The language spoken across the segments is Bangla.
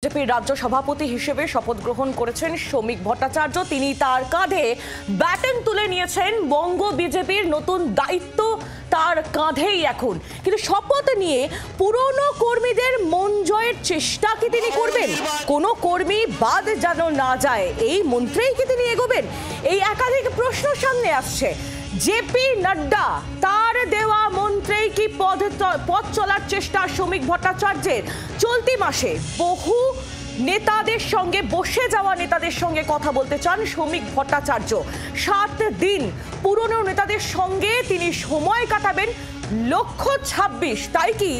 বিজেপির রাজ্য সভাপতি হিসেবে শপথ গ্রহণ করেছেন শ্রমিক ভট্টাচার্য। তিনি তার কাঁধে ব্যাটন তুলে নিয়েছেন। বঙ্গ বিজেপির নতুন দায়িত্ব তার কাঁধেই এখন। কিন্তু শপথ নিয়ে পুরনো কর্মীদের মন জয়ের চেষ্টা কি তিনি করবেন? কোনো কর্মী বাদ যেন না যায়, এই মন্ত্রেই কি তিনি এগোবেন? এই একাধিক প্রশ্ন সামনে আসছে। জেপি নাড্ডা তার দেওয়া মন্ত্রেই কি পথ চলার চেষ্টা শ্রমিক ভট্টাচার্যের? চলতি মাসে বহু নেতাদের সঙ্গে, বসে যাওয়া নেতাদের সঙ্গে কথা বলতে চান শ্রমিক ভট্টাচার্য। 7 দিন পুরনো নেতাদের সঙ্গে তিনি সময় কাটাবেন। লক্ষ্য 26। তাই কি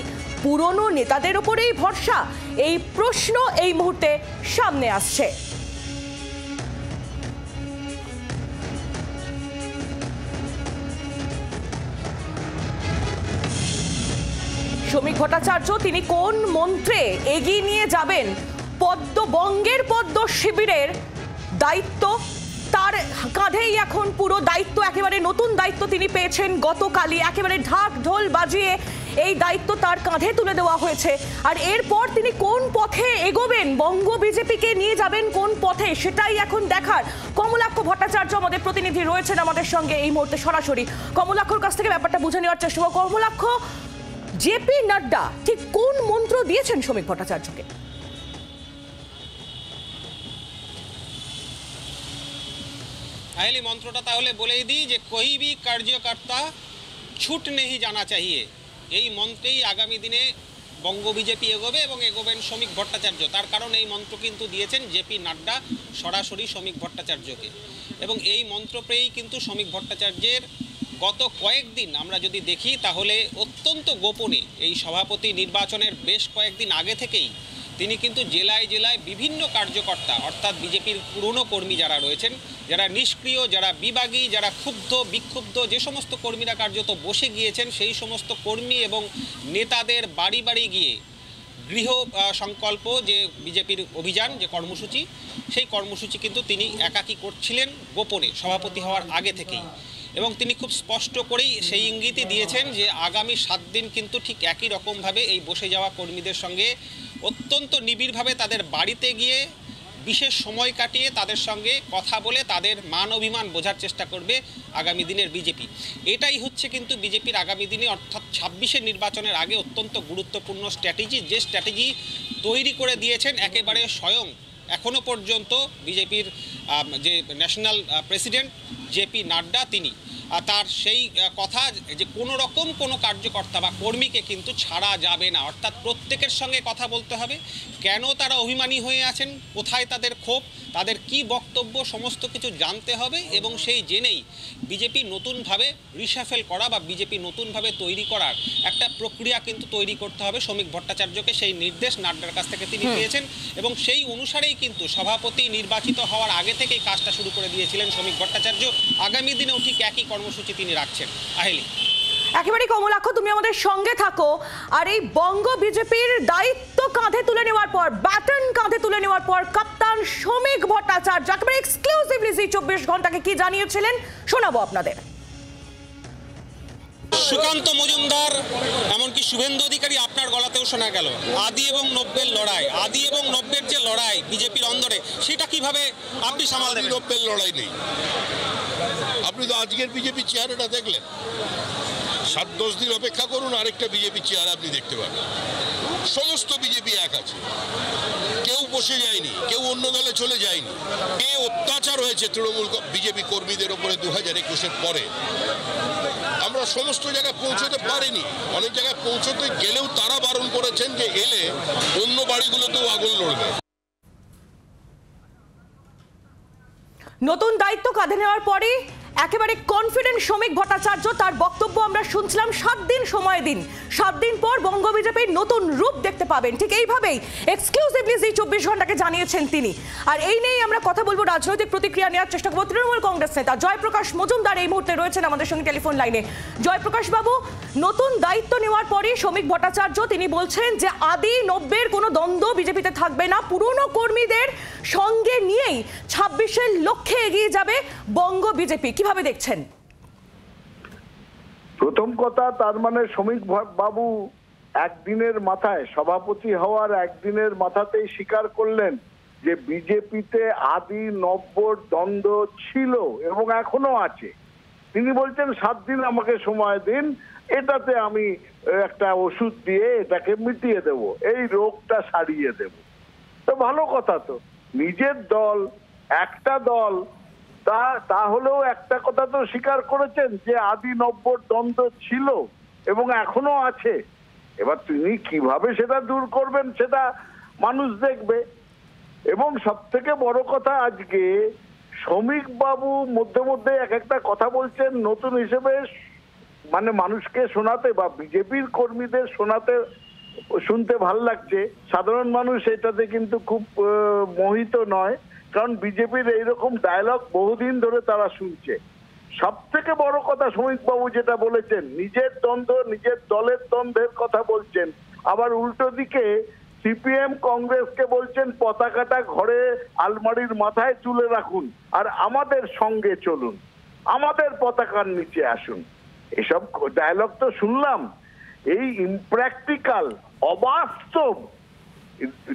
পুরনো নেতাদের উপরেই ভরসা? এই প্রশ্ন এই মুহূর্তে সামনে আসছে। শ্রমিক ভট্টাচার্য তিনি কোন মন্ত্রে এগিয়ে নিয়ে যাবেন বঙ্গের পদ্ম শিবিরের দায়িত্ব? তার কাঁধেই এখন পুরো দায়িত্ব, একেবারে নতুন দায়িত্ব তিনি পেয়েছেন গতকালই। একেবারে ঢাক ঢোল বাজিয়ে এই দায়িত্ব তার কাঁধে তুলে দেওয়া হয়েছে। আর এরপর তিনি কোন পথে এগোবেন, বঙ্গ বিজেপিকে নিয়ে যাবেন কোন পথে, সেটাই এখন দেখার। কমলাক্ষ ভট্টাচার্য আমাদের প্রতিনিধি রয়েছেন আমাদের সঙ্গে এই মুহূর্তে সরাসরি। কমলাক্ষর কাছ থেকে ব্যাপারটা বুঝে নেওয়ার চেষ্টা করব। কমলাক্ষ, জেপি নাড্ডা ঠিক কোন মন্ত্র দিয়েছেন শ্রমিক ভট্টাচার্যকে? আইলি মন্ত্রটা তাহলে বলেই দিই যে কোই ভি কার্যকর্তা ছুট নেই জানা চাহিয়ে। এই মন্ত্রেই আগামী দিনে বঙ্গ বিজেপি এগোবে এবং এগোবেন শ্রমিক ভট্টাচার্য। তার কারণ এই মন্ত্র কিন্তু দিয়েছেন জেপি নাড্ডা সরাসরি শ্রমিক ভট্টাচার্যকে। এবং এই মন্ত্র পেয়েই কিন্তু শ্রমিক ভট্টাচার্যের গত কয়েকদিন আমরা যদি দেখি তাহলে অত্যন্ত গোপনে এই সভাপতি নির্বাচনের বেশ কয়েকদিন আগে থেকেই তিনি কিন্তু জেলায় জেলায় বিভিন্ন কার্যকর্তা, অর্থাৎ বিজেপির পুরনো কর্মী যারা রয়েছেন, যারা নিষ্ক্রিয়, যারা বিভাগী, যারা ক্ষুব্ধ বিক্ষুব্ধ, যে সমস্ত কর্মীরা কার্যত বসে গিয়েছেন, সেই সমস্ত কর্মী এবং নেতাদের বাড়ি বাড়ি গিয়ে গৃহ সংকল্প যে বিজেপির অভিযান, যে কর্মসূচি, সেই কর্মসূচি কিন্তু তিনি একাকী করছিলেন গোপনে সভাপতি হওয়ার আগে থেকেই। এবং তিনি খুব স্পষ্ট করেই সেই ইঙ্গিতই দিয়েছেন যে আগামী 7 দিন কিন্তু ঠিক একই রকমভাবে এই বসে যাওয়া কর্মীদের সঙ্গে অত্যন্ত নিবিড়ভাবে তাদের বাড়িতে গিয়ে বিশেষ সময় কাটিয়ে তাদের সঙ্গে কথা বলে তাদের মান অভিমান বোঝার চেষ্টা করবে আগামী দিনের বিজেপি। এটাই হচ্ছে কিন্তু বিজেপির আগামী দিনে, অর্থাৎ 26-এর নির্বাচনের আগে অত্যন্ত গুরুত্বপূর্ণ স্ট্র্যাটেজি, যে স্ট্র্যাটেজি তৈরি করে দিয়েছেন একেবারে স্বয়ং এখনো পর্যন্ত বিজেপির যে ন্যাশনাল প্রেসিডেন্ট জেপি নাড্ডা, তিনি তার সেই কথা যে কোনো রকম কোনো কার্যকর্তা বা কর্মীকে কিন্তু ছাড়া যাবে না, অর্থাৎ প্রত্যেকের সঙ্গে কথা বলতে হবে। কেন তারা অভিমানী হয়ে আছেন, কোথায় তাদের ক্ষোভ, তাদের কি বক্তব্য, সমস্ত কিছু জানতে হবে। এবং সেই জেনেই বিজেপি নতুনভাবে রিশাফেল করা বা বিজেপি নতুনভাবে তৈরি করার একটা প্রক্রিয়া কিন্তু তৈরি করতে হবে শ্রমিক ভট্টাচার্যকে। সেই নির্দেশ নাড্ডার কাছ থেকে তিনি পেয়েছেন এবং সেই অনুসারেই কিন্তু সভাপতি নির্বাচিত হওয়ার আগে থেকেই কাজটা শুরু করে দিয়েছিলেন শ্রমিক ভট্টাচার্য। আগামী দিনেও ঠিক একই কর্মসূচি তিনি রাখছেন। আহেলি, একেবারে কমলাক্ষ, তুমি আমাদের সঙ্গে থাকো। আর এই বঙ্গ বিজেপির দায়িত্ব কাঁধে তুলে নেওয়ার পর, ব্যাটন কাঁধে তুলে নেওয়ার পর কাপ্তান শ্রমিক ভট্টাচার্য একেবারে এক্সক্লুসিভলি 24 ঘন্টাকে কি জানিয়েছিলেন শোনাবো আপনাদের। সুকান্ত মজুমদার, এমনকি শুভেন্দু অধিকারী আপনার গলাতেও শোনা গেল আদি এবং নব্যের লড়াই, আদি এবং নব্যের যে লড়াই বিজেপির অন্দরে, সেটা কিভাবে আপনি সামাল দেবেন? নব্যের লড়াই নেই। আপনি তো আজকের বিজেপি চেহারাটা দেখলেন। 7-10 দিন অপেক্ষা করুন, আরেকটা বিজেপি চেহারা আপনি দেখতে পাবেন। সমস্ত বিজেপি এক আছে, কেউ বসে যায়নি, কেউ অন্য দলে চলে যায়নি। কে অত্যাচার হয়েছে তৃণমূল বিজেপি কর্মীদের ওপরে 2021-এর পরে, আমরা সমস্ত জায়গায় পৌঁছতে পারিনি। অনেক জায়গায় পৌঁছতে গেলেও তারা বারণ করেছেন যে এলে অন্য বাড়িগুলোতেও আগুন লড়বে। নতুন দায়িত্ব কাঁধে নেওয়ার পরে একেবারে কনফিডেন্ট শ্রমিক ভট্টাচার্য, তার বক্তব্য আমরা শুনছিলাম। 7 দিন সময় দিন, 7 দিন পর বঙ্গ বিজেপির নতুন রূপ দেখতে পাবেন। ঠিক এইভাবেই এক্সক্লুসিভলি 24 ঘন্টাকে জানিয়েছেন তিনি। আর এই নিয়েই আমরা কথা বলবো, রাজনৈতিক প্রতিক্রিয়া নেওয়ার চেষ্টা করবো। তৃণমূল কংগ্রেস নেতা জয়প্রকাশ মজুমদার এই মুহূর্তে রয়েছেন আমাদের সঙ্গে টেলিফোন লাইনে। জয়প্রকাশ বাবু, নতুন দায়িত্ব নেওয়ার পরই শ্রমিক ভট্টাচার্য তিনি বলছেন যে আদি নব্যের কোনো দ্বন্দ্ব বিজেপিতে থাকবে না, পুরনো কর্মীদের সঙ্গে নিয়েই 26-এর লক্ষ্যে এগিয়ে যাবে বঙ্গ বিজেপি। কিভাবে দেখছেন? প্রথম কথা, তার মানে শ্রমিক বাবু একদিনের মাথায় সভাপতি হওয়ার একদিনের মাথাতেই স্বীকার করলেন যে বিজেপিতে আদি নব্বর দ্বন্দ্ব ছিল এবং এখনো আছে। তিনি বলছেন 7 দিন আমাকে সময় দিন, এটাতে আমি একটা ওষুধ দিয়ে এটাকে মিটিয়ে দেব, এই রোগটা সারিয়ে দেব। তো ভালো কথা, তো নিজের দল, একটা দল, তাহলেও একটা কথা তো স্বীকার করেছেন যে আদি নব্বর দ্বন্দ্ব ছিল এবং এখনো আছে। এবার তিনি কিভাবে সেটা দূর করবেন সেটা মানুষ দেখবে। এবং সব থেকে বড় কথা, আজকে শ্রমিক বাবু মধ্যে মধ্যে এক একটা কথা বলছেন নতুন হিসেবে, মানে মানুষকে শোনাতে বা বিজেপির কর্মীদের শুনতে ভাল লাগছে। সাধারণ মানুষ এটাতে কিন্তু খুব মোহিত নয়, কারণ বিজেপির এইরকম ডায়লগ বহুদিন ধরে তারা শুনছে। সব থেকে বড় কথা শ্রমিক বাবু যেটা বলেছেন, নিজের দ্বন্দ্ব, নিজের দলের দ্বন্দ্বের কথা বলছেন, আবার উল্টো দিকে সিপিএম কংগ্রেসকে বলছেন পতাকাটা ঘরে আলমারির মাথায় তুলে রাখুন আর আমাদের সঙ্গে চলুন, আমাদের পতাকার নিচে আসুন। এসব ডায়লগ তো শুনলাম। এই ইমপ্র্যাকটিক্যাল, অবাস্তব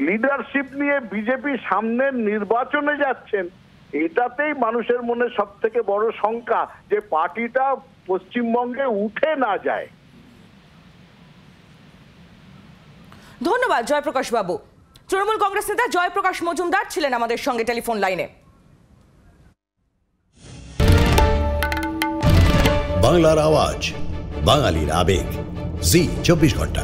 লিডারশিপ নিয়ে বিজেপি সামনের নির্বাচনে যাচ্ছেন, এটাতেই মানুষের মনে সব থেকে বড় শঙ্কা যে পার্টিটা পশ্চিমবঙ্গে উঠে না যায়। ধন্যবাদ জয়প্রকাশ বাবু। তৃণমূল কংগ্রেস নেতা জয়প্রকাশ মজুমদার ছিলেন আমাদের সঙ্গে টেলিফোন লাইনে। বাংলার আওয়াজ, বাঙালির আবেগ, জি 24 ঘন্টা।